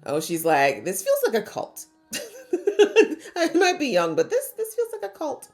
Oh, she's like, this feels like a cult. I might be young, but this feels like a cult.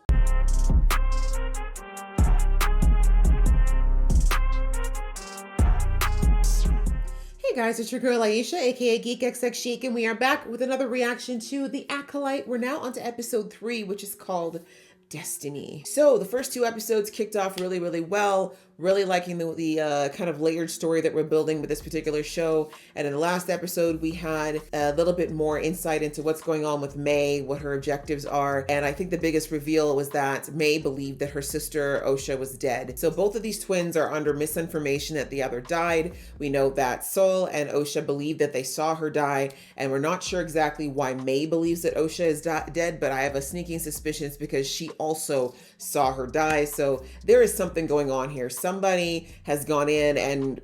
Hey guys, it's your girl Aisha, aka Geek XX Chic, and we are back with another reaction to The Acolyte. We're now on to episode 3, which is called Destiny. So the first 2 episodes kicked off really, really well. Really liking the kind of layered story that we're building with this particular show. And in the last episode, we had a little bit more insight into what's going on with May, what her objectives are. And I think the biggest reveal was that May believed that her sister Osha was dead. So both of these twins are under misinformation that the other died. We know that Sol and Osha believe that they saw her die, and we're not sure exactly why May believes that Osha is dead, but I have a sneaking suspicion it's because she also saw her die. So there is something going on here. Somebody has gone in and,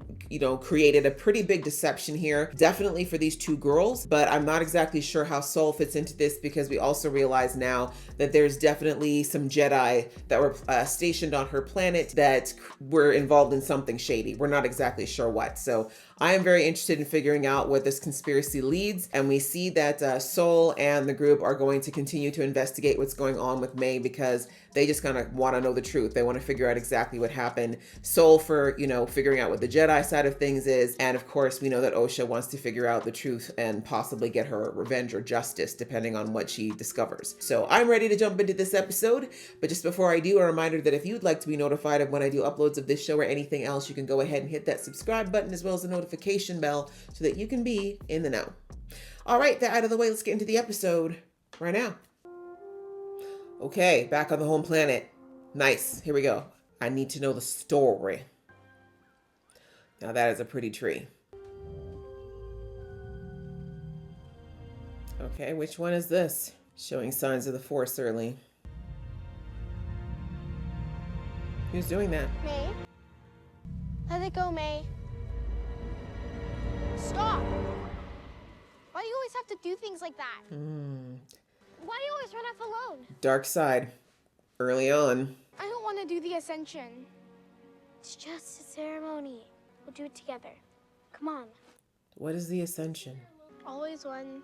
created a pretty big deception here, definitely for these 2 girls, but I'm not exactly sure how Sol fits into this, because we also realize now that there's definitely some Jedi that were stationed on her planet that were involved in something shady. We're not exactly sure what. So I am very interested in figuring out what this conspiracy leads, and we see that Sol and the group are going to continue to investigate what's going on with May, because they just kind of want to know the truth. They want to figure out exactly what happened. Sol for, figuring out what the Jedi side of things is, and of course we know that Osha wants to figure out the truth and possibly get her revenge or justice depending on what she discovers. So I'm ready to jump into this episode, but just before I do, a reminder that if you'd like to be notified of when I do uploads of this show or anything else, you can go ahead and hit that subscribe button as well as the notification bell so that you can be in the know. All right, that out of the way, let's get into the episode right now. Okay, back on the home planet. Nice, here we go. I need to know the story. Now that is a pretty tree. Okay, which one is this? Showing signs of the Force early. Who's doing that? May? Let it go, May. Stop! Why do you always have to do things like that? Why do you always run off alone? Dark side. Early on. I don't want to do the Ascension. It's just a ceremony. We'll do it together. Come on. What is the Ascension? Always one,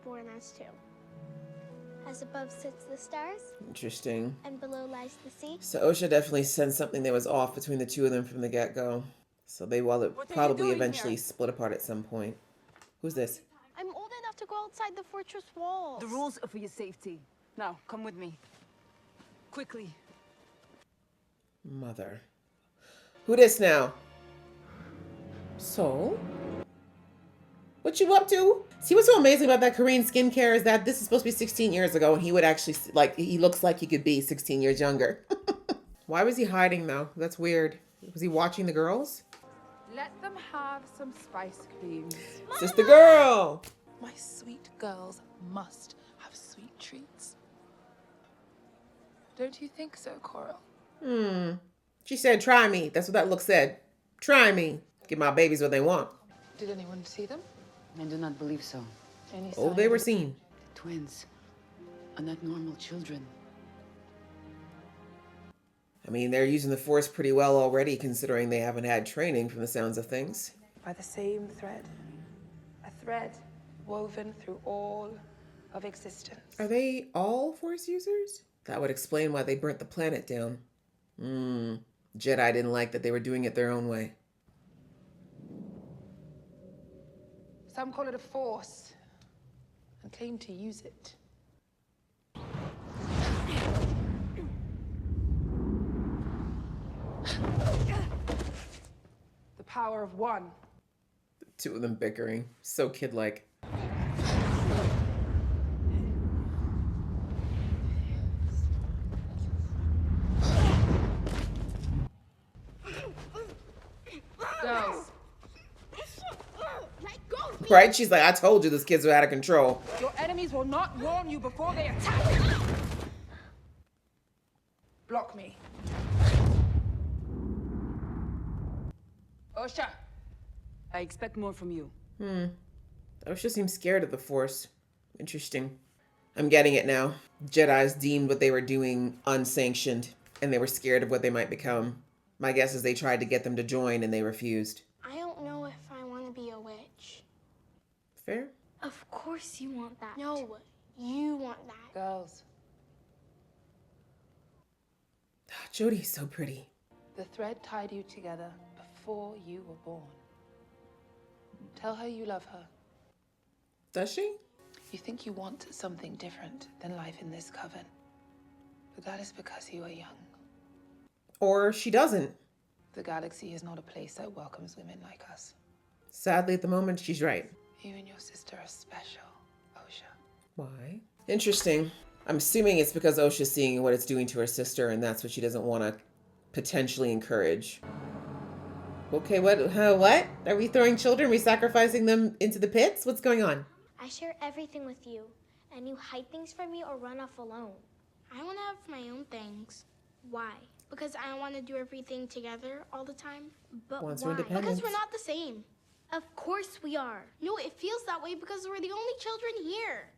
born as 2. As above sits the stars, Interesting. and below lies the sea. So Osha definitely sensed something that was off between the 2 of them from the get-go. So they will probably eventually split apart at some point. Who's this? I'm old enough to go outside the fortress walls. The rules are for your safety. Now, come with me. Quickly. Mother. Who this now? So? What you up to? See, what's so amazing about that Korean skincare is that this is supposed to be 16 years ago, and he would actually, he looks like he could be 16 years younger. Why was he hiding, though? That's weird. Was he watching the girls? Let them have some spice creams. Sister girl! My sweet girls must have sweet treats. Don't you think so, Coral? She said, try me. That's what that look said. Try me. Give my babies what they want. Did anyone see them? I do not believe so. Any Oh, sign they of were it? seen. Twins are not normal children. I mean, they're using the Force pretty well already, considering they haven't had training from the sounds of things. By the same thread. A thread woven through all of existence. Are they all Force users? That would explain why they burnt the planet down. Jedi didn't like that they were doing it their own way. Some call it a force and claim to use it. The power of one. The 2 of them bickering. So kid-like. Girls, Let go! Right? She's like, I told you those kids were out of control. your enemies will not warn you before they attack. Block me. Osha. I expect more from you. Osha seems scared of the Force. Interesting. I'm getting it now. Jedis deemed what they were doing unsanctioned, and they were scared of what they might become. My guess is they tried to get them to join, and they refused. I don't know if I want to be a witch. Fair? Of course you want that. No, you want that. Girls, Jodie's so pretty. the thread tied you together before you were born. Tell her you love her. Does she? You think you want something different than life in this coven. But that is because you are young. Or she doesn't. The galaxy is not a place that welcomes women like us. Sadly, at the moment, she's right. You and your sister are special, Osha. Why? Interesting. I'm assuming it's because Osha's seeing what it's doing to her sister, and that's what she doesn't want to potentially encourage. Okay, what? Are we throwing children? Are we sacrificing them into the pits? What's going on? I share everything with you, and you hide things from me or run off alone. I want to have my own things. Why? Because I want to do everything together all the time. But Wants her why? independence. Because we're not the same. Of course we are. No, it feels that way because we're the only children here.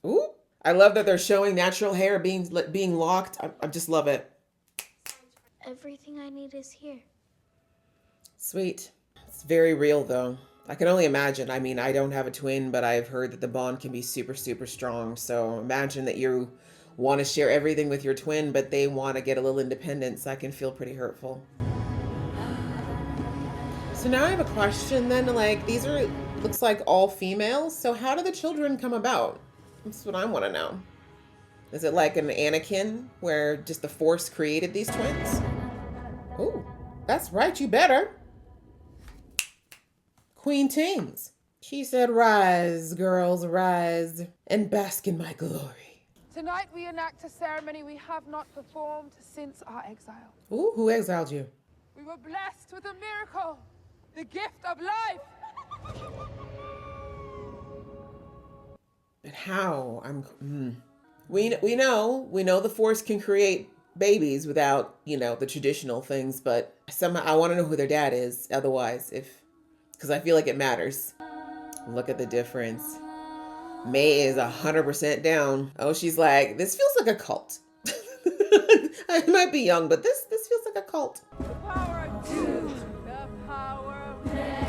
Ooh, I love that they're showing natural hair being locked. I just love it. Everything I need is here. Sweet. It's very real, though. I can only imagine. I mean, I don't have a twin, but I've heard that the bond can be super, super strong. So imagine that you want to share everything with your twin, but they want to get a little independence. That can feel pretty hurtful. So now I have a question then. Like, these are, looks like all females. So how do the children come about? That's what I want to know. Is it like an Anakin where just the Force created these twins? Ooh, that's right. You better. Queen Tings. She said, rise, girls, rise, and bask in my glory. Tonight we enact a ceremony we have not performed since our exile. Ooh, who exiled you? We were blessed with a miracle, the gift of life. But how? We know the Force can create babies without, the traditional things, but somehow I want to know who their dad is. Otherwise, because I feel like it matters. Look at the difference. May is 100% down. Oh, she's like, this feels like a cult. I might be young, but this feels like a cult. The power of two, the power of many.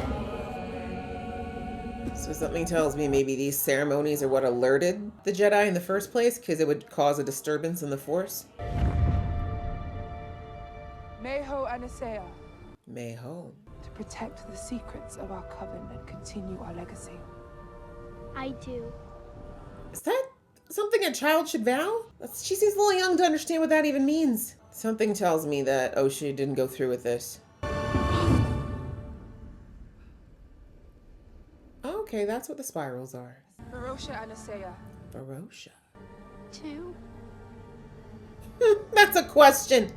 So something tells me maybe these ceremonies are what alerted the Jedi in the first place, because it would cause a disturbance in the Force. Mayho Anasea, Mayho. to protect the secrets of our coven and continue our legacy. I do. Is that something a child should vow? She seems a little young to understand what that even means. Something tells me that Osha didn't go through with this. Okay, that's what the spirals are. Barosha Anasea. Barosha. Two? That's a question.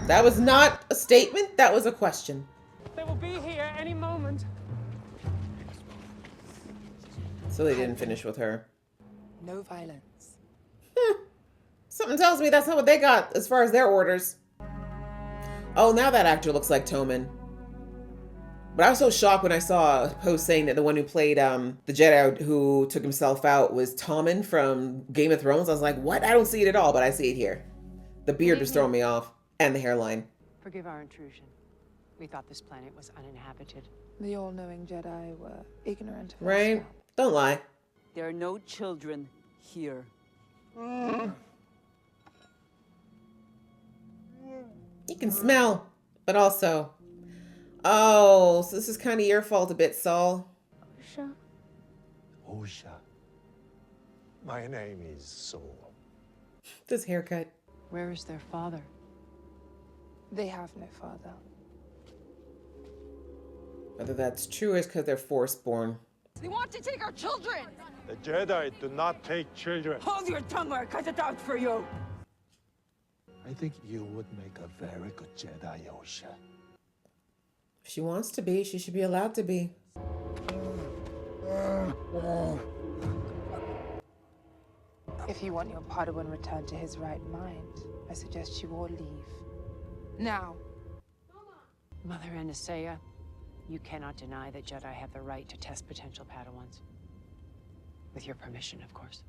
That was not a statement. That was a question. They will be here any moment. So they didn't finish with her. No violence. Something tells me that's not what they got as far as their orders. Oh, now that actor looks like Toman. But I was so shocked when I saw a post saying that the one who played the Jedi who took himself out was Tommen from Game of Thrones. I was like, what? I don't see it at all, but I see it here. The beard was throwing me off. And the hairline. Forgive our intrusion. We thought this planet was uninhabited. The all-knowing Jedi were ignorant of our Right? swamp. Don't lie. There are no children here. You can smell, but also... Oh, so this is kind of your fault a bit, Saul. Osha? Osha. My name is Saul. This haircut. Where is their father? They have no father. Whether that's true is because they're Force-born. They want to take our children! The Jedi do not take children. Hold your tongue or I cut it out for you! I think you would make a very good Jedi, Osha. If she wants to be, she should be allowed to be. If you want your Padawan returned to his right mind, I suggest you all leave. Now. Mother Anasea, you cannot deny that Jedi have the right to test potential Padawans. With your permission, of course.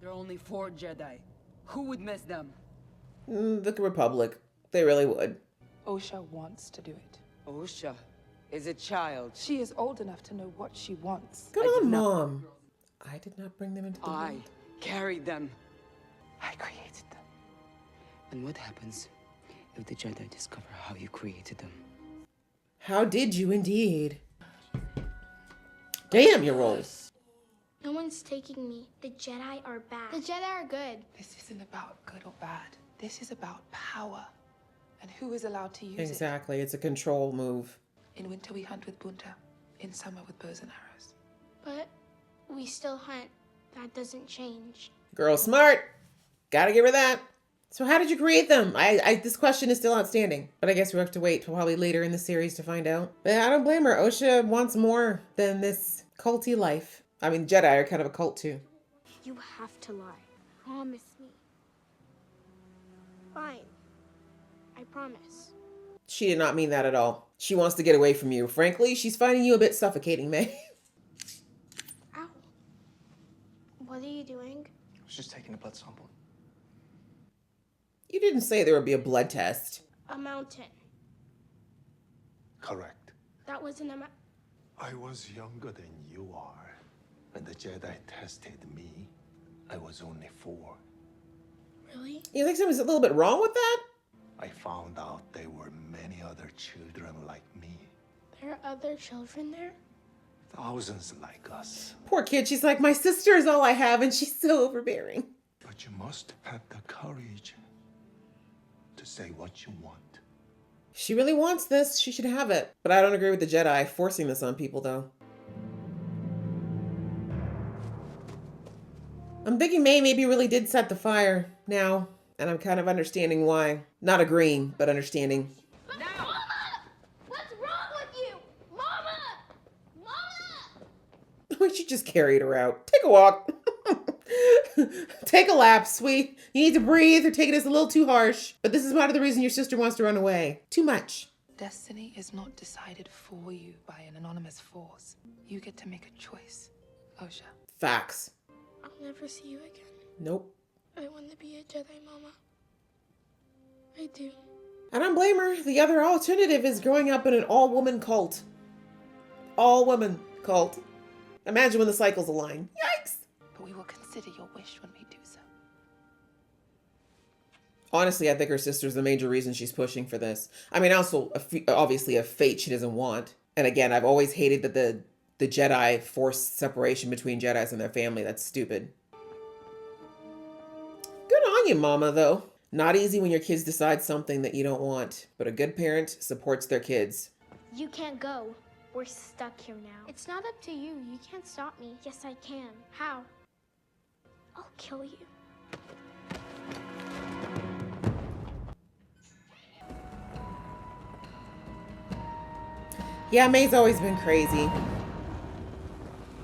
There are only 4 Jedi. Who would miss them? The Republic. They really would. Osha wants to do it. Osha is a child. She is old enough to know what she wants. Good I did on, not- Mom. I did not bring them into the I world. carried them. I created them. And what happens if the Jedi discover how you created them? How did you indeed? Damn, you're old. No one's taking me. The Jedi are bad. The Jedi are good. This isn't about good or bad. This is about power. And who is allowed to use Exactly. It's a control move. it. In winter, we hunt with bunta. In summer, with bows and arrows. But we still hunt. That doesn't change. Girl smart. Gotta give her that. So how did you create them? This question is still outstanding, but I guess we have to wait till probably later in the series to find out. But I don't blame her. Osha wants more than this culty life. I mean, Jedi are kind of a cult too. You have to lie. Promise me. Fine. I promise. She did not mean that at all. She wants to get away from you. Frankly, she's finding you a bit suffocating, May. Ow. What are you doing? I was just taking a blood sample. You didn't say there would be a blood test. A mountain. Correct. That wasn't a I was younger than you are. When the Jedi tested me, I was only 4. Really? You think something's a little bit wrong with that? I found out there were many other children like me. There are other children there? Thousands like us. Poor kid, she's like, my sister is all I have, and she's so overbearing. But you must have the courage to say what you want. She really wants this. She should have it. But I don't agree with the Jedi forcing this on people, though. I'm thinking May maybe really did set the fire now, and I'm kind of understanding why. Not agreeing, but understanding. Mama! What's wrong with you? Mama! Mama! We should just carried her out. Take a walk. Take a lap, sweet. You need to breathe. Or take it as a little too harsh. But this is part of the reason your sister wants to run away. Too much. Destiny is not decided for you by an anonymous force. You get to make a choice, Osha. Facts. I'll never see you again. Nope. I want to be a Jedi, Mama. I do. I don't blame her. The other alternative is growing up in an all-woman cult. All-woman cult. Imagine when the cycles align. Yikes! But we will consider your wish when we do so. Honestly, I think her sister's the major reason she's pushing for this. I mean, also, obviously, a fate she doesn't want. And again, I've always hated that the Jedi forced separation between Jedis and their family. That's stupid. Good on you, Mama, though. Not easy when your kids decide something that you don't want, but a good parent supports their kids. You can't go. We're stuck here now. It's not up to you. You can't stop me. Yes, I can. How? I'll kill you. Yeah, May's always been crazy.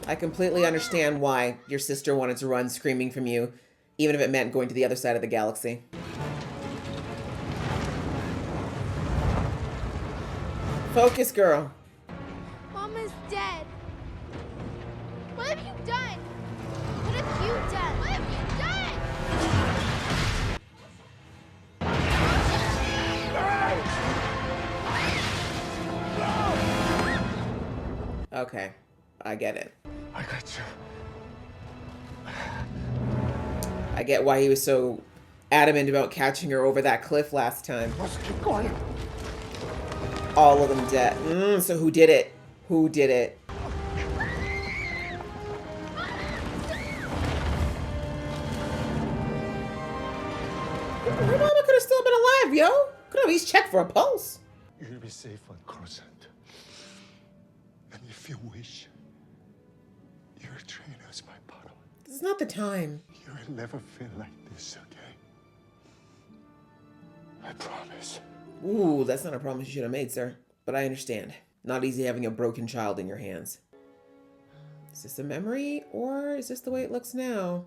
I completely understand why your sister wanted to run screaming from you, even if it meant going to the other side of the galaxy. Focus, girl. Mama's dead. What have you done? What have you done? What have you done? Okay, I get it. I got you. I get why he was so adamant about catching her over that cliff last time. Let's keep going. All of them dead. So who did it? Who did it? Her mama could have still been alive, yo. Could have at least checked for a pulse. You'll be safe on Coruscant. And if you wish, you're trained as my Padawan. This is not the time. You will never feel like this again. I promise. Ooh, that's not a promise you should have made, sir. But I understand. Not easy having a broken child in your hands. Is this a memory, or is this the way it looks now?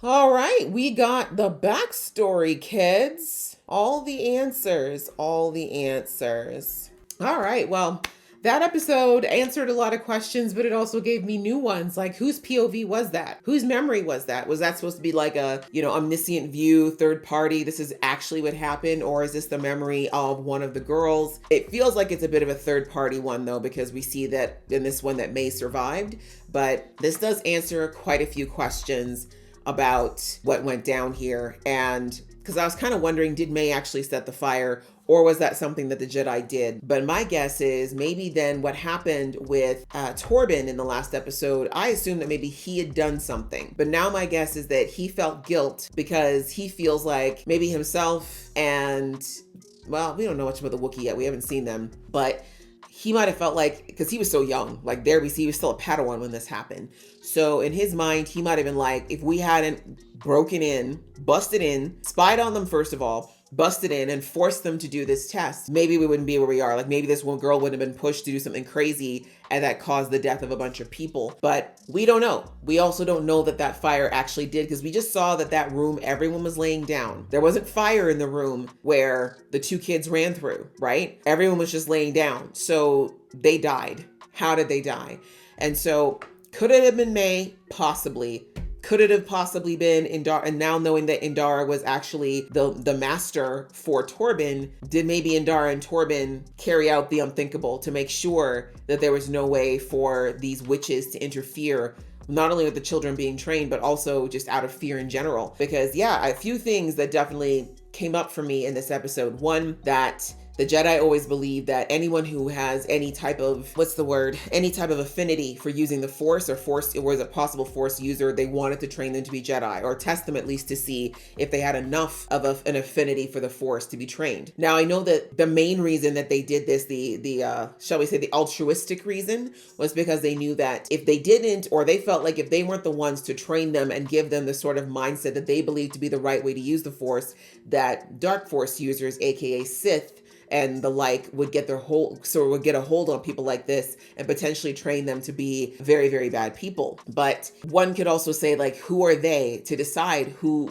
All right, we got the backstory, kids. All the answers, all the answers. All right, well, that episode answered a lot of questions, but it also gave me new ones. Like, whose POV was that? Whose memory was that? Was that supposed to be like a, omniscient view, third party? This is actually what happened? Or is this the memory of one of the girls? It feels like it's a bit of a third party one though, because we see that in this one that May survived, but this does answer quite a few questions about what went down here. And because I was kind of wondering, did May actually set the fire, or was that something that the Jedi did? But my guess is maybe then what happened with Torben in the last episode, I assumed that maybe he had done something. But now my guess is that he felt guilt because he feels like maybe himself and, well, we don't know much about the Wookiee yet. We haven't seen them, but he might have felt like, because he was so young, like there we see he was still a Padawan when this happened. So in his mind, he might have been like, if we hadn't broken in, busted in, spied on them first of all, busted in and forced them to do this test, maybe we wouldn't be where we are. Like maybe this one girl wouldn't have been pushed to do something crazy and that caused the death of a bunch of people. But we don't know. We also don't know that that fire actually did, because we just saw that room, everyone was laying down. There wasn't fire in the room where the two kids ran through, right? Everyone was just laying down. So they died. How did they die? And so could it have been May? Possibly. Could it have possibly been Indara? And now knowing that Indara was actually the master for Torben, did maybe Indara and Torben carry out the unthinkable to make sure that there was no way for these witches to interfere, not only with the children being trained, but also just out of fear in general? Because yeah, a few things that definitely came up for me in this episode. One, that the Jedi always believe that anyone who has any type of, any type of affinity for using the Force or is a possible Force user, they wanted to train them to be Jedi, or test them at least to see if they had enough of an affinity for the Force to be trained. Now, I know that the main reason that they did this, shall we say the altruistic reason, was because they knew that if they didn't, or they felt like if they weren't the ones to train them and give them the sort of mindset that they believed to be the right way to use the Force, that Dark Force users, aka Sith, and the like would get a hold on people like this and potentially train them to be very, very bad people. But one could also say, like, who are they to decide who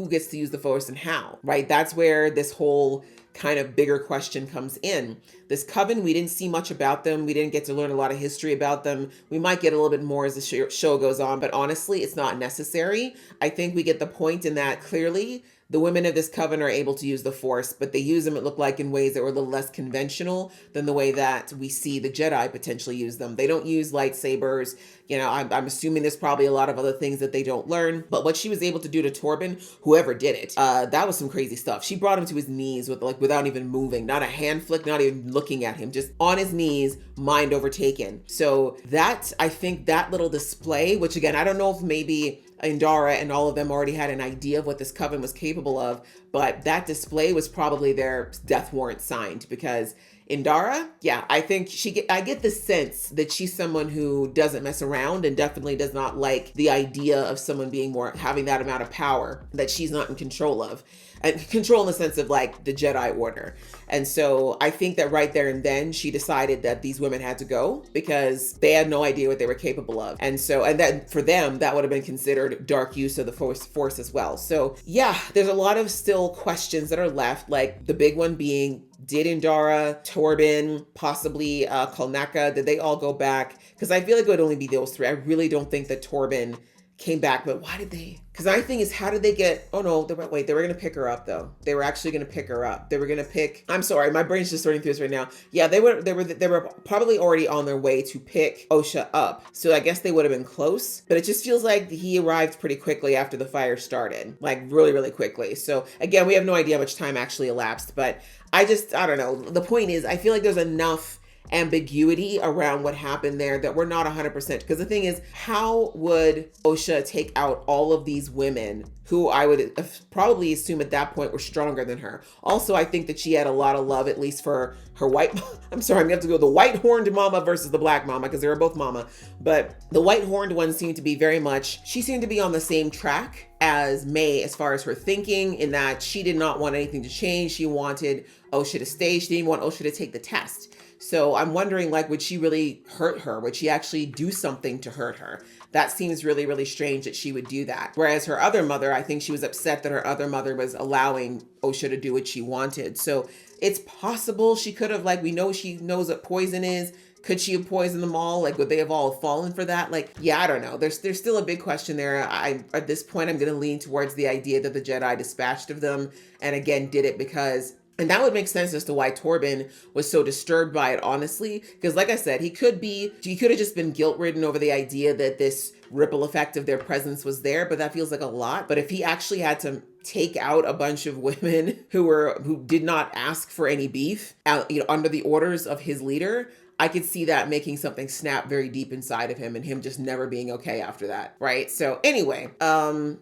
gets to use the Force and how, right? That's where this whole kind of bigger question comes in. This coven, we didn't see much about them. We didn't get to learn a lot of history about them. We might get a little bit more as the show goes on, but honestly, it's not necessary. I think we get the point in that clearly the women of this coven are able to use the Force, but they use them, it looked like, in ways that were a little less conventional than the way that we see the Jedi potentially use them. They don't use lightsabers. I'm assuming there's probably a lot of other things that they don't learn. But what she was able to do to Torben, whoever did it, that was some crazy stuff. She brought him to his knees without even moving, not a hand flick, not even looking at him, just on his knees, mind overtaken. So I think that little display, which again, I don't know if maybe Indara and all of them already had an idea of what this coven was capable of, but that display was probably their death warrant signed, because Indara, yeah, I think I get the sense that she's someone who doesn't mess around and definitely does not like the idea of someone having that amount of power that she's not in control of. And control in the sense of like the Jedi Order. And so I think that right there and then she decided that these women had to go because they had no idea what they were capable of. And then for them, that would have been considered dark use of the Force as well. So yeah, there's a lot of still questions that are left, like the big one being, did Indara, Torben, possibly Kolnaka, did they all go back? Because I feel like it would only be those three. I really don't think that Torben came back, but why did they? Because my thing is, how did they get, they were going to pick her up though. They were actually going to pick her up. They were going to pick, I'm sorry, my brain's just sorting through this right now. Yeah, they were probably already on their way to pick Osha up. So I guess they would have been close, but it just feels like he arrived pretty quickly after the fire started, like really, really quickly. So again, we have no idea how much time actually elapsed, but I don't know. The point is, I feel like there's enough ambiguity around what happened there that we're not 100%. Because the thing is, how would Osha take out all of these women who I would probably assume at that point were stronger than her? Also, I think that she had a lot of love, at least for her white, I'm sorry, I'm gonna have to go the white horned mama versus the black mama, because they were both mama. But the white horned one seemed to be she seemed to be on the same track as May as far as her thinking, in that she did not want anything to change. She wanted Osha to stay. She didn't want Osha to take the test. So I'm wondering, would she really hurt her? Would she actually do something to hurt her? That seems really, really strange that she would do that. Whereas her other mother, I think she was upset that her other mother was allowing Osha to do what she wanted. So it's possible she could have, we know she knows what poison is, Could she have poisoned them all? Like, would they have all fallen for that? Like, yeah, I don't know. There's still a big question there. At this point, I'm going to lean towards the idea that the Jedi dispatched of them, and again, did it because, and that would make sense as to why Torben was so disturbed by it, honestly. Because like I said, he could have just been guilt-ridden over the idea that this ripple effect of their presence was there, but that feels like a lot. But if he actually had to take out a bunch of women who did not ask for any beef, under the orders of his leader, I could see that making something snap very deep inside of him and him just never being okay after that, right? So anyway,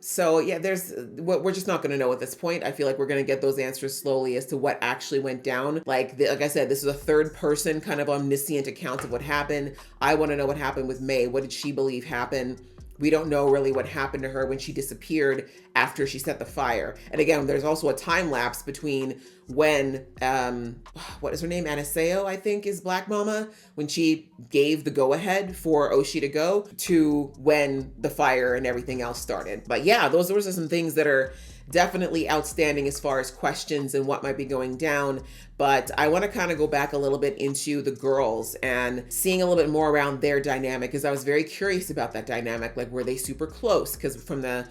so yeah, we're just not going to know at this point. I feel like we're going to get those answers slowly as to what actually went down. Like I said, this is a third person kind of omniscient account of what happened. I want to know what happened with May. What did she believe happened? We don't know really what happened to her when she disappeared after she set the fire. And again, there's also a time lapse between when, what is her name? Anaseo, I think, is Black Mama, when she gave the go-ahead for Oshi to go, to when the fire and everything else started. But yeah, those are some things that are definitely outstanding as far as questions and what might be going down. But I want to kind of go back a little bit into the girls and seeing a little bit more around their dynamic, because I was very curious about that dynamic. Like, were they super close? Because from the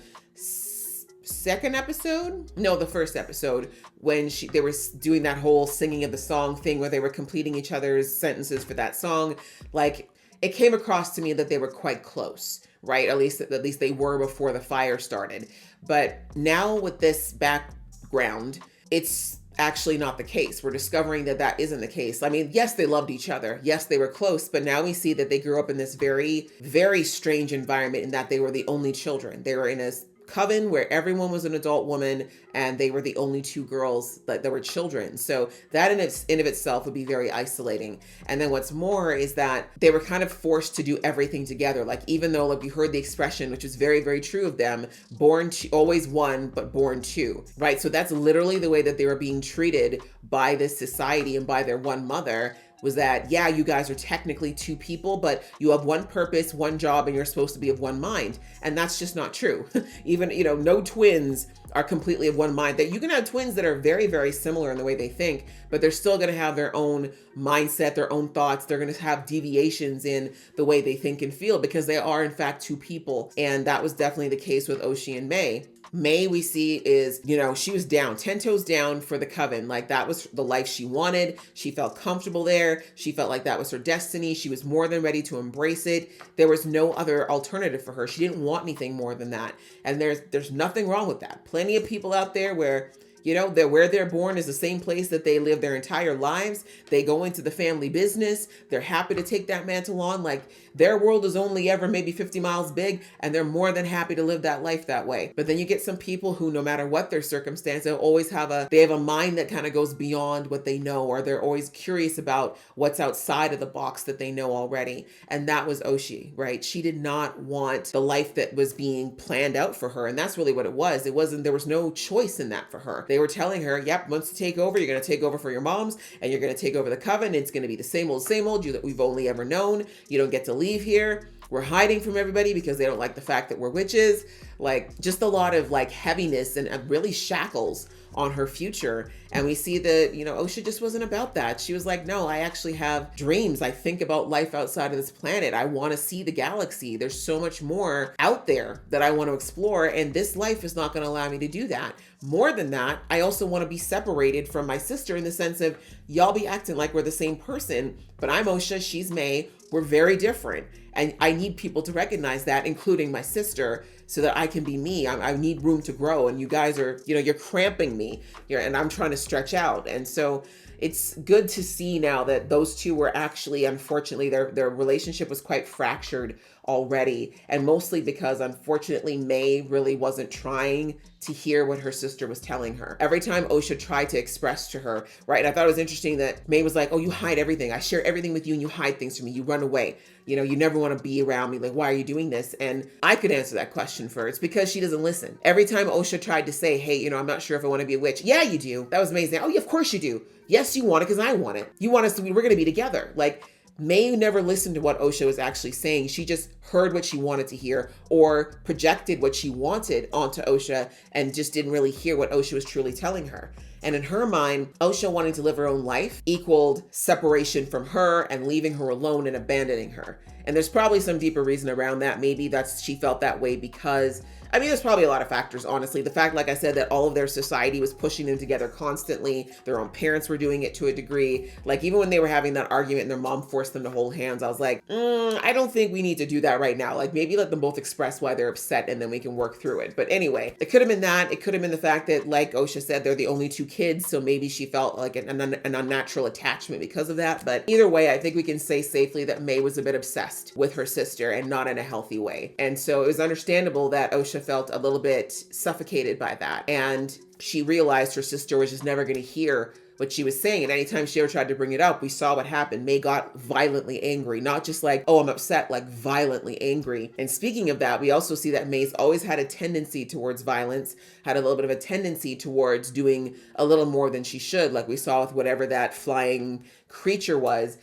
first episode, when they were doing that whole singing of the song thing where they were completing each other's sentences for that song, like, it came across to me that they were quite close, right? At least they were before the fire started. But now with this background, it's actually not the case. We're discovering that isn't the case. I mean, yes, they loved each other. Yes, they were close, but now we see that they grew up in this very, very strange environment in that they were the only children. They were in a coven where everyone was an adult woman and they were the only two girls that were children. So that in of itself would be very isolating. And then what's more is that they were kind of forced to do everything together. Like, even though, like, we heard the expression, which is very, very true of them, always one, but born two, right? So that's literally the way that they were being treated by this society and by their one mother, was that, yeah, you guys are technically two people, but you have one purpose, one job, and you're supposed to be of one mind. And that's just not true. Even, no twins are completely of one mind. That you can have twins that are very, very similar in the way they think, but they're still going to have their own mindset, their own thoughts. They're going to have deviations in the way they think and feel, because they are in fact two people. And that was definitely the case with Oshi and May. May, we see, is, she was down, 10 toes down for the coven. Like, that was the life she wanted. She felt comfortable there. She felt like that was her destiny. She was more than ready to embrace it. There was no other alternative for her. She didn't want anything more than that. And there's nothing wrong with that. Plenty of people out there where, where they're born is the same place that they live their entire lives. They go into the family business. They're happy to take that mantle on. Like, their world is only ever maybe 50 miles big, and they're more than happy to live that life that way. But then you get some people who, no matter what their circumstance, they always have a mind that kind of goes beyond what they know, or they're always curious about what's outside of the box that they know already. And that was Oshi, right? She did not want the life that was being planned out for her. And that's really what it was. There was no choice in that for her. They were telling her, yep, once you take over, you're going to take over for your moms, and you're going to take over the coven. It's going to be the same old you that we've only ever known. You don't get to leave here. We're hiding from everybody because they don't like the fact that we're witches. Like, just a lot of like heaviness and really shackles on her future. And we see that, Osha just wasn't about that. She was like, no, I actually have dreams. I think about life outside of this planet. I want to see the galaxy. There's so much more out there that I want to explore. And this life is not going to allow me to do that. More than that, I also want to be separated from my sister in the sense of, y'all be acting like we're the same person, but I'm Osha, she's May. We're very different. And I need people to recognize that, including my sister, so that I can be me. I need room to grow. And you guys are, you're cramping me, and I'm trying to stretch out. And so it's good to see now that those two were actually, unfortunately, their relationship was quite fractured already. And mostly because, unfortunately, May really wasn't trying to hear what her sister was telling her. Every time Osha tried to express to her, right? I thought it was interesting that May was like, oh, you hide everything. I share everything with you and you hide things from me. You run away. You never want to be around me. Like, why are you doing this? And I could answer that question for her. It's because she doesn't listen. Every time Osha tried to say, hey, I'm not sure if I want to be a witch. Yeah, you do. That was amazing. Oh, yeah, of course you do. Yes, you want it because I want it. You want us to, we're going to be together. Like, May never listened to what Osha was actually saying. She just heard what she wanted to hear or projected what she wanted onto Osha and just didn't really hear what Osha was truly telling her. And in her mind, Osha wanting to live her own life equaled separation from her and leaving her alone and abandoning her. And there's probably some deeper reason around that. Maybe she felt that way because, I mean, there's probably a lot of factors, honestly. The fact, like I said, that all of their society was pushing them together constantly. Their own parents were doing it to a degree. Like, even when they were having that argument and their mom forced them to hold hands, I was like, I don't think we need to do that right now. Like, maybe let them both express why they're upset and then we can work through it. But anyway, it could have been that. It could have been the fact that, like Osha said, they're the only two kids. So maybe she felt like an unnatural attachment because of that. But either way, I think we can say safely that May was a bit obsessed with her sister and not in a healthy way. And so it was understandable that Osha felt a little bit suffocated by that. And she realized her sister was just never going to hear what she was saying. And anytime she ever tried to bring it up, we saw what happened. May got violently angry, not just like, oh, I'm upset, like violently angry. And speaking of that, we also see that May's always had a tendency towards violence, had a little bit of a tendency towards doing a little more than she should. Like we saw with whatever that flying creature was,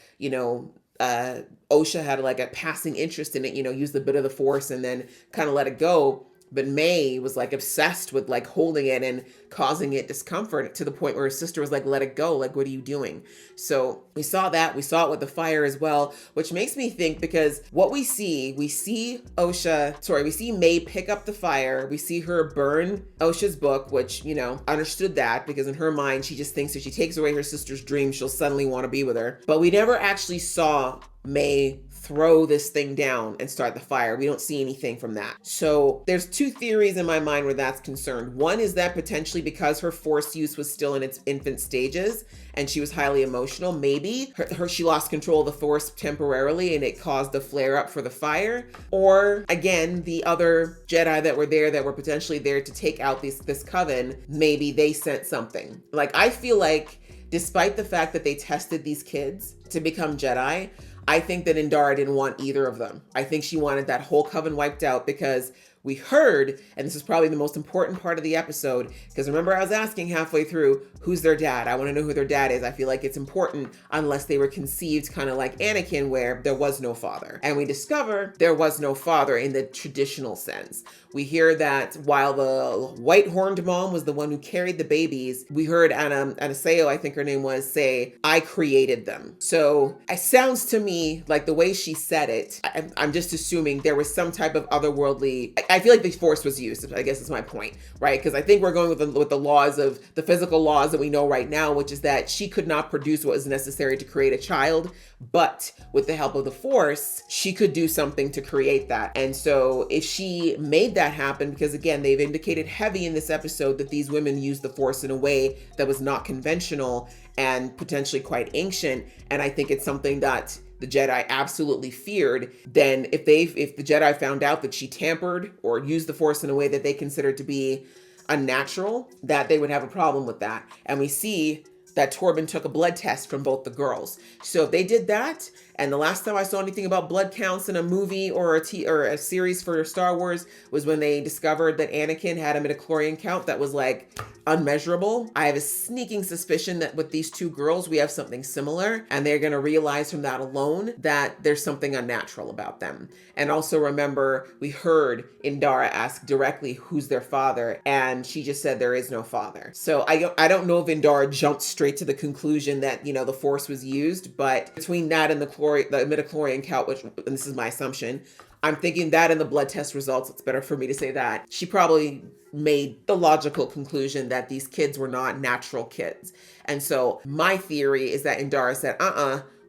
Osha had like a passing interest in it, use the bit of the force and then kind of let it go. But May was like obsessed with like holding it and causing it discomfort to the point where her sister was like, let it go. Like, what are you doing? So we saw that. We saw it with the fire as well, which makes me think because what we see May pick up the fire. We see her burn Osha's book, which, understood that because in her mind, she just thinks if she takes away her sister's dream, she'll suddenly want to be with her. But we never actually saw May throw this thing down and start the fire. We don't see anything from that. So there's two theories in my mind where that's concerned. One is that potentially because her force use was still in its infant stages and she was highly emotional, maybe she lost control of the force temporarily and it caused a flare up for the fire. Or again, the other Jedi that were there that were potentially there to take out this coven, maybe they sent something. Like, I feel like despite the fact that they tested these kids to become Jedi, I think that Indara didn't want either of them. I think she wanted that whole coven wiped out because we heard, and this is probably the most important part of the episode, because remember I was asking halfway through, who's their dad? I want to know who their dad is. I feel like it's important unless they were conceived kind of like Anakin where there was no father. And we discover there was no father in the traditional sense. We hear that while the white horned mom was the one who carried the babies, we heard Anaseo, I think her name was, say, I created them. So it sounds to me like the way she said it, I'm just assuming there was some type of otherworldly, I feel like the force was used, I guess is my point, right? Because I think we're going with the laws of the physical laws that we know right now, which is that she could not produce what was necessary to create a child, but with the help of the force, she could do something to create that. And so if she made that happen, because again, they've indicated heavy in this episode that these women used the force in a way that was not conventional and potentially quite ancient. And I think it's something that the Jedi absolutely feared. Then if the Jedi found out that she tampered or used the force in a way that they considered to be unnatural, that they would have a problem with that. And we see that Torben took a blood test from both the girls. So if they did that, and the last time I saw anything about blood counts in a movie or a series for Star Wars was when they discovered that Anakin had a midichlorian count that was like unmeasurable. I have a sneaking suspicion that with these two girls, we have something similar, and they're going to realize from that alone that there's something unnatural about them. And also remember, we heard Indara ask directly who's their father, and she just said there is no father. So I don't know if Indara jumped straight to the conclusion that, the force was used, but between that and the midichlorian count, which, and this is my assumption, I'm thinking that and the blood test results, it's better for me to say that, she probably made the logical conclusion that these kids were not natural kids. And so my theory is that Indara said,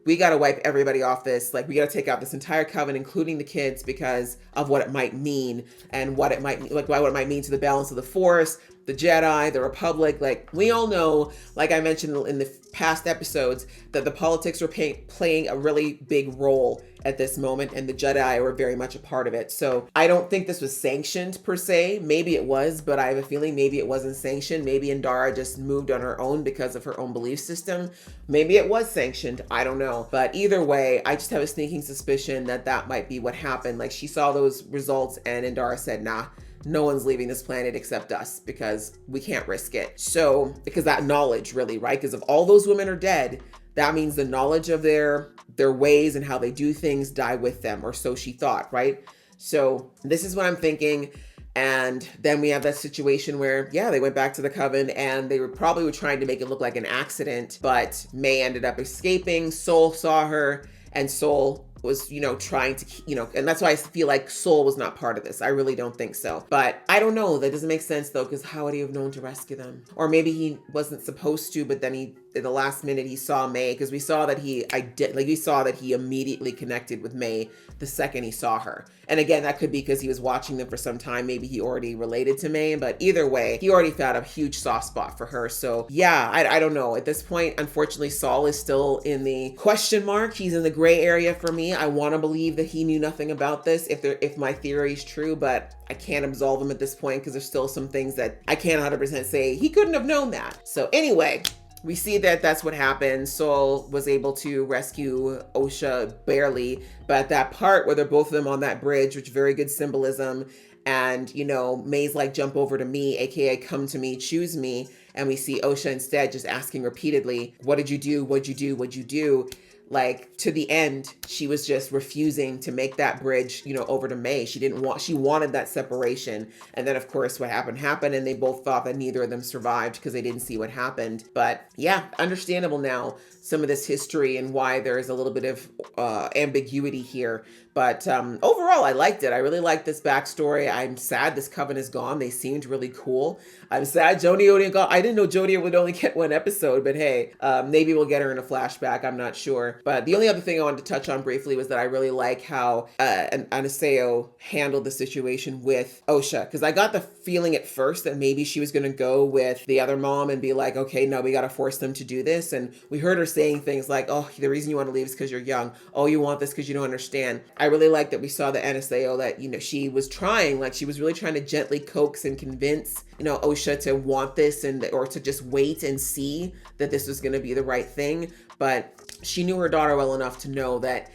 we got to wipe everybody off this. Like, we got to take out this entire coven, including the kids, because of what it might mean and what it might mean to the balance of the force, the Jedi, the Republic. Like, we all know, like I mentioned in the past episodes, that the politics were playing a really big role at this moment, and the Jedi were very much a part of it. So I don't think this was sanctioned per se. Maybe it was, but I have a feeling maybe it wasn't sanctioned. Maybe Indara just moved on her own because of her own belief system. Maybe it was sanctioned. I don't know. But either way, I just have a sneaking suspicion that that might be what happened. Like, she saw those results and Indara said, nah, no one's leaving this planet except us because we can't risk it. So, because that knowledge really, right? Because if all those women are dead, that means the knowledge of their ways and how they do things die with them, or so she thought, right? So this is what I'm thinking. And then we have that situation where, yeah, they went back to the coven and they were trying to make it look like an accident, but May ended up escaping. Soul saw her, and Soul was, trying to, and that's why I feel like Soul was not part of this. I really don't think so. But I don't know. That doesn't make sense though, because how would he have known to rescue them? Or maybe he wasn't supposed to, but then in the last minute, he saw May, because we saw that he immediately connected with May the second he saw her. And again, that could be because he was watching them for some time. Maybe he already related to May, but either way, he already found a huge soft spot for her. So yeah, I don't know. At this point, unfortunately, Saul is still in the question mark. He's in the gray area for me. I want to believe that he knew nothing about this if my theory is true, but I can't absolve him at this point because there's still some things that I can't 100% say he couldn't have known that. So anyway, we see that that's what happened. Saul was able to rescue Osha barely, but that part where they're both of them on that bridge, which very good symbolism. And, May's like, jump over to me, AKA come to me, choose me. And we see Osha instead just asking repeatedly, what did you do? What'd you do? What'd you do? Like, to the end, she was just refusing to make that bridge, over to May. She wanted that separation. And then of course what happened, and they both thought that neither of them survived because they didn't see what happened. But yeah, understandable now, some of this history and why there is a little bit of ambiguity here. But overall, I liked it. I really liked this backstory. I'm sad this coven is gone. They seemed really cool. I'm sad Jodie only got, I didn't know Jodie would only get one episode, but hey, maybe we'll get her in a flashback. I'm not sure. But the only other thing I wanted to touch on briefly was that I really like how Anaseo handled the situation with Osha. Because I got the feeling at first that maybe she was going to go with the other mom and be like, okay, no, we got to force them to do this. And we heard her saying things like, oh, the reason you want to leave is because you're young. Oh, you want this because you don't understand. I really like that we saw the Anaseo that, she was trying, like she was really trying to gently coax and convince, Osha to want this or to just wait and see that this was going to be the right thing. But she knew her daughter well enough to know that,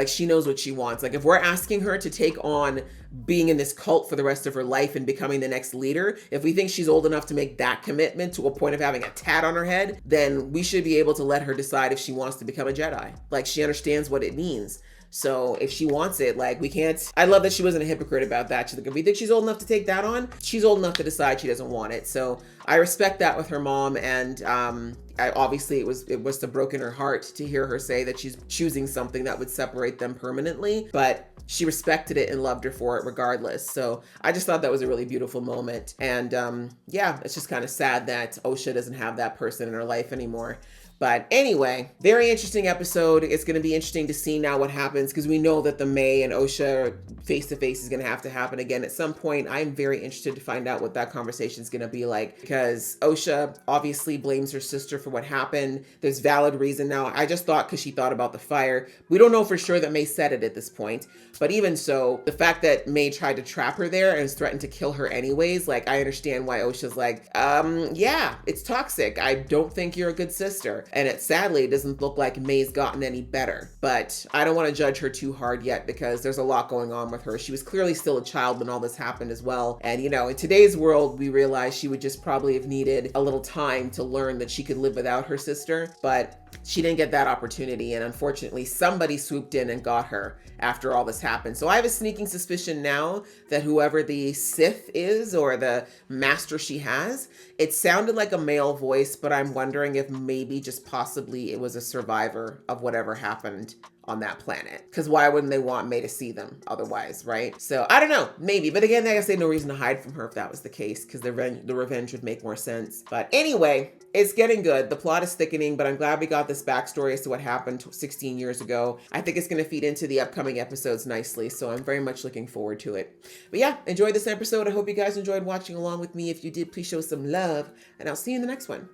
she knows what she wants. Like if we're asking her to take on being in this cult for the rest of her life and becoming the next leader, if we think she's old enough to make that commitment to a point of having a tat on her head, then we should be able to let her decide if she wants to become a Jedi. Like she understands what it means. So if she wants it, we can't, I love that she wasn't a hypocrite about that. She's like, if we think she's old enough to take that on, she's old enough to decide she doesn't want it. So I respect that with her mom. And obviously it must have broken her heart to hear her say that she's choosing something that would separate them permanently, but she respected it and loved her for it regardless. So I just thought that was a really beautiful moment. And yeah, it's just kind of sad that Osha doesn't have that person in her life anymore. But anyway, very interesting episode. It's going to be interesting to see now what happens, because we know that the May and Osha face-to-face is going to happen again at some point. I'm very interested to find out what that conversation is going to be like, because Osha obviously blames her sister for what happened. There's valid reason now. I just thought because she thought about the fire. We don't know for sure that May said it at this point. But even so, the fact that May tried to trap her there and threatened to kill her anyways, I understand why Osha's like, yeah, it's toxic. I don't think you're a good sister. And it sadly doesn't look like May's gotten any better. But I don't want to judge her too hard yet, because there's a lot going on with her. She was clearly still a child when all this happened as well. And in today's world, we realize she would just probably have needed a little time to learn that she could live without her sister. But she didn't get that opportunity. And unfortunately, somebody swooped in and got her after all this happened. So I have a sneaking suspicion now that whoever the Sith is, or the master she has, it sounded like a male voice, but I'm wondering if maybe just possibly it was a survivor of whatever happened on that planet. Because why wouldn't they want May to see them otherwise, right? So I don't know, maybe. But again, I guess they had no reason to hide from her if that was the case, because the revenge would make more sense. But anyway, it's getting good. The plot is thickening, but I'm glad we got this backstory as to what happened 16 years ago. I think it's going to feed into the upcoming episodes nicely, so I'm very much looking forward to it. But yeah, enjoyed this episode. I hope you guys enjoyed watching along with me. If you did, please show some love, and I'll see you in the next one.